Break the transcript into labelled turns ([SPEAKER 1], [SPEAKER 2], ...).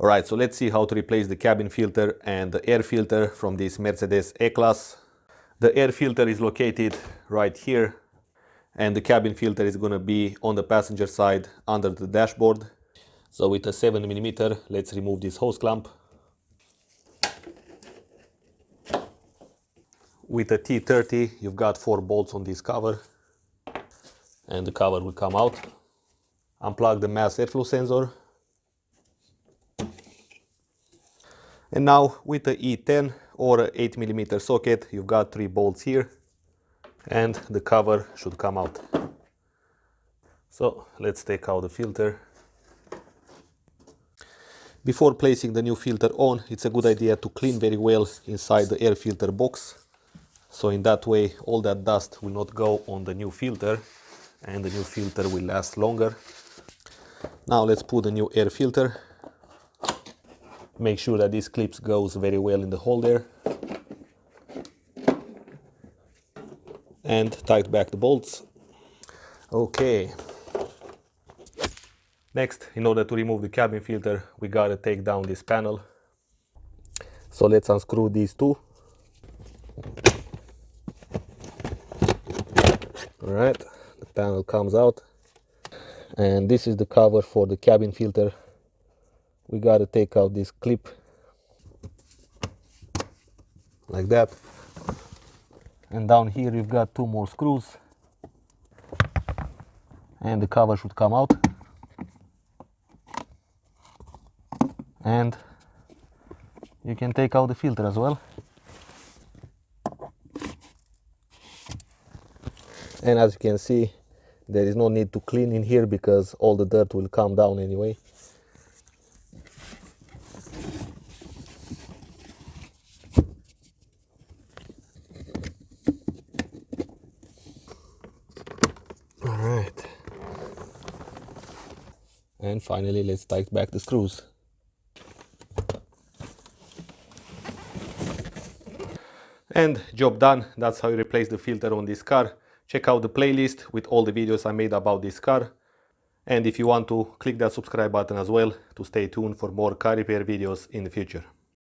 [SPEAKER 1] Alright, so let's see how to replace the cabin filter and the air filter from this Mercedes E-Class. The air filter is located right here, and the cabin filter is going to be on the passenger side under the dashboard. So with a 7mm, let's remove this hose clamp. With a T30, you've got 4 bolts on this cover, and the cover will come out. Unplug the mass airflow sensor. And now with the E10 or a 8mm socket, you've got 3 bolts here, and the cover should come out. So let's take out the filter. Before placing the new filter on, it's a good idea to clean very well inside the air filter box. So in that way, all that dust will not go on the new filter, and the new filter will last longer. Now let's put the new air filter. Make sure that this clip goes very well in the hole there. And tight back the bolts. Okay. Next, in order to remove the cabin filter, we gotta take down this panel. So let's unscrew these two. Alright, the panel comes out. And this is the cover for the cabin filter. We gotta take out this clip like that, and down here you've got 2 more screws, and the cover should come out, and you can take out the filter as well. And as you can see, there is no need to clean in here because all the dirt will come down anyway. Alright. And finally, let's tighten back the screws. And job done. That's how you replace the filter on this car. Check out the playlist with all the videos I made about this car. And if you want to, click that subscribe button as well to stay tuned for more car repair videos in the future.